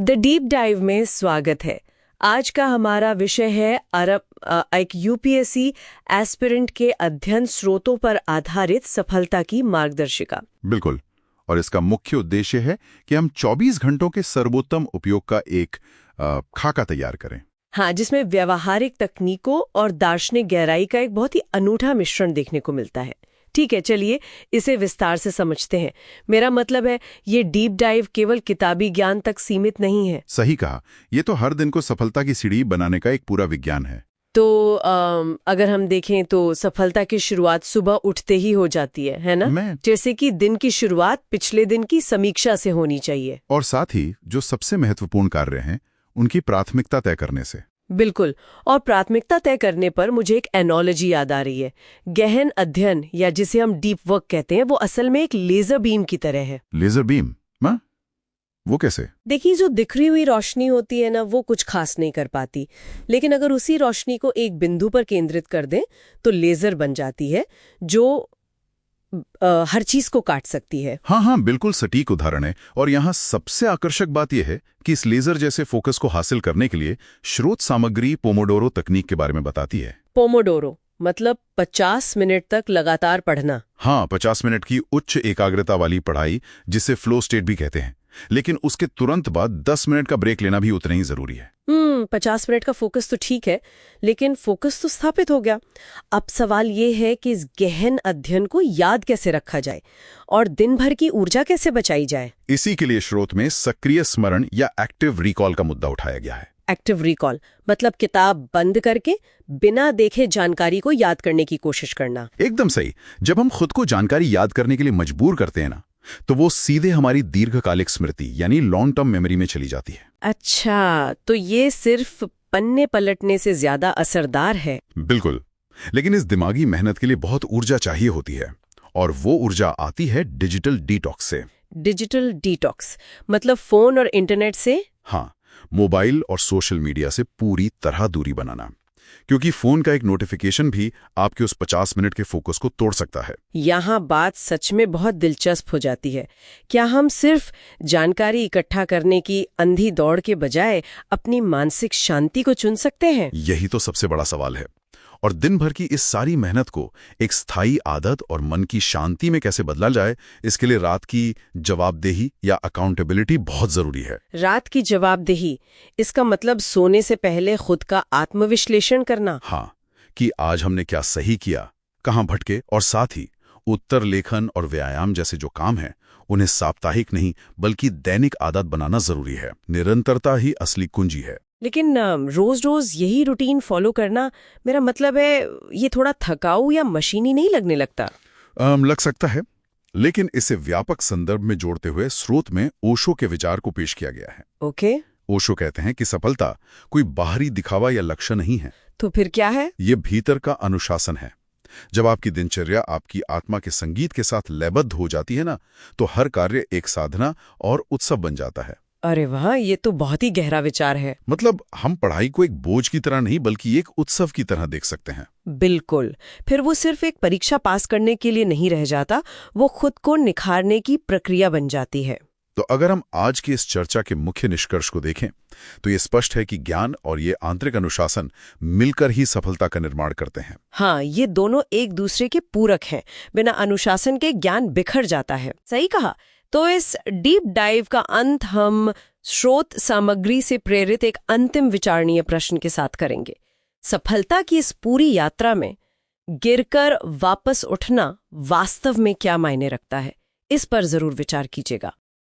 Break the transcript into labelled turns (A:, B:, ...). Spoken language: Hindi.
A: द डीप डाइव में स्वागत है। आज का हमारा विषय है एक यूपीएससी एस्पिरेंट के अध्ययन स्रोतों पर आधारित सफलता की मार्गदर्शिका।
B: बिल्कुल। और इसका मुख्य उद्देश्य है कि हम 24 घंटों के सर्वोत्तम उपयोग का एक खाका तैयार करें।
A: हाँ, जिसमें व्यावहारिक तकनीकों और दार्शनिक गहराई का एक बहुत ही अनूठा मिश्रण देखने को मिलता है। ठीक है, चलिए इसे विस्तार से समझते हैं। मेरा मतलब है, ये डीप डाइव केवल किताबी ज्ञान तक सीमित नहीं है।
B: सही कहा, ये तो हर दिन को सफलता की सीढ़ी बनाने का एक पूरा विज्ञान है।
A: तो अगर हम देखें तो सफलता की शुरुआत सुबह उठते ही हो जाती है ना? जैसे कि दिन की शुरुआत पिछले दिन की समीक्षा से होनी चाहिए।
B: और साथ ही जो सबसे महत्वपूर्ण कार्य हैं, उनकी प्राथमिकता तय करने से।
A: बिल्कुल। और प्राथमिकता तय करने पर मुझे एक एनोलॉजी याद आ रही है। गहन अध्ययन या जिसे हम डीप वर्क कहते हैं, वो असल में एक लेजर बीम की तरह है।
B: Laser beam? वो कैसे?
A: देखिए, जो दिखरी हुई रोशनी होती है ना, वो कुछ खास नहीं कर पाती, लेकिन अगर उसी रोशनी को एक बिंदु पर केंद्रित कर दें तो लेजर बन जाती है, जो हर चीज को काट सकती है।
B: हाँ, बिल्कुल सटीक उदाहरण है। और यहाँ सबसे आकर्षक बात यह है कि इस लेजर जैसे फोकस को हासिल करने के लिए स्रोत सामग्री पोमोडोरो तकनीक के बारे में बताती है।
A: पोमोडोरो मतलब 50 मिनट तक लगातार पढ़ना।
B: हाँ, 50 मिनट की उच्च एकाग्रता वाली पढ़ाई, जिसे फ्लो स्टेट भी कहते हैं। लेकिन उसके तुरंत बाद 10 मिनट का ब्रेक लेना भी उतना ही जरूरी है।
A: 50 मिनट का फोकस तो ठीक है, लेकिन फोकस तो स्थापित हो गया। अब सवाल ये है कि इस गहन अध्ययन को याद कैसे रखा जाए और दिन भर की ऊर्जा कैसे बचाई जाए।
B: इसी के लिए स्रोत में सक्रिय स्मरण या एक्टिव रिकॉल का मुद्दा उठाया गया है।
A: एक्टिव रिकॉल मतलब किताब बंद करके बिना देखे जानकारी को याद करने की कोशिश करना।
B: एकदम सही। जब हम खुद को जानकारी याद करने के लिए मजबूर करते हैं ना, तो वो सीधे हमारी दीर्घकालिक स्मृति यानी लॉन्ग टर्म मेमोरी में चली जाती है।
A: अच्छा, तो ये सिर्फ पन्ने पलटने से ज्यादा असरदार है।
B: बिल्कुल। लेकिन इस दिमागी मेहनत के लिए बहुत ऊर्जा चाहिए होती है, और वो ऊर्जा आती है डिजिटल डिटॉक्स से।
A: डिजिटल डिटॉक्स मतलब फोन और इंटरनेट से?
B: हाँ, मोबाइल और सोशल मीडिया से पूरी तरह दूरी बनाना, क्योंकि फोन का एक नोटिफिकेशन भी आपके उस 50 मिनट के फोकस को तोड़ सकता है।
A: यहाँ बात सच में बहुत दिलचस्प हो जाती है। क्या हम सिर्फ जानकारी इकट्ठा करने की अंधी दौड़ के बजाय अपनी मानसिक शांति को चुन सकते हैं?
B: यही तो सबसे बड़ा सवाल है। और दिन भर की इस सारी मेहनत को एक स्थायी आदत और मन की शांति में कैसे बदला जाए, इसके लिए रात की जवाबदेही या अकाउंटेबिलिटी बहुत जरूरी है।
A: रात की जवाबदेही, इसका मतलब सोने से पहले खुद का आत्मविश्लेषण करना।
B: हाँ, कि आज हमने क्या सही किया, कहाँ भटके, और साथ ही उत्तर लेखन और व्यायाम जैसे जो काम हैं, उन्हें साप्ताहिक नहीं बल्कि दैनिक आदत बनाना जरूरी है। निरंतरता ही असली कुंजी है।
A: लेकिन रोज रोज यही रूटीन फॉलो करना, मेरा मतलब है, ये थोड़ा थकाऊ या मशीनी नहीं लगने लगता?
B: लग सकता है, लेकिन इसे व्यापक संदर्भ में जोड़ते हुए स्रोत में ओशो के विचार को पेश किया गया है।
A: ओके।
B: ओशो कहते हैं कि सफलता कोई बाहरी दिखावा या लक्ष्य नहीं है।
A: तो फिर क्या है?
B: ये भीतर का अनुशासन है। जब आपकी दिनचर्या आपकी आत्मा के संगीत के साथ लयबद्ध हो जाती है ना, तो हर कार्य एक साधना और उत्सव बन जाता है।
A: अरे वाह, ये तो बहुत ही गहरा विचार है।
B: मतलब हम पढ़ाई को एक बोझ की तरह नहीं बल्कि एक उत्सव की तरह देख सकते हैं।
A: बिल्कुल। फिर वो सिर्फ एक परीक्षा पास करने के लिए नहीं रह जाता, वो खुद को निखारने की प्रक्रिया बन जाती है।
B: तो अगर हम आज की इस चर्चा के मुख्य निष्कर्ष को देखें, तो ये स्पष्ट है कि ज्ञान और ये आंतरिक अनुशासन मिलकर ही सफलता का निर्माण करते हैं।
A: हाँ, ये दोनों एक दूसरे के पूरक हैं। बिना अनुशासन के ज्ञान बिखर जाता है। सही कहा। तो इस डीप डाइव का अंत हम स्रोत सामग्री से प्रेरित एक अंतिम विचारणीय प्रश्न के साथ करेंगे। सफलता की इस पूरी यात्रा में गिरकर वापस उठना वास्तव में क्या मायने रखता है, इस पर जरूर विचार कीजिएगा।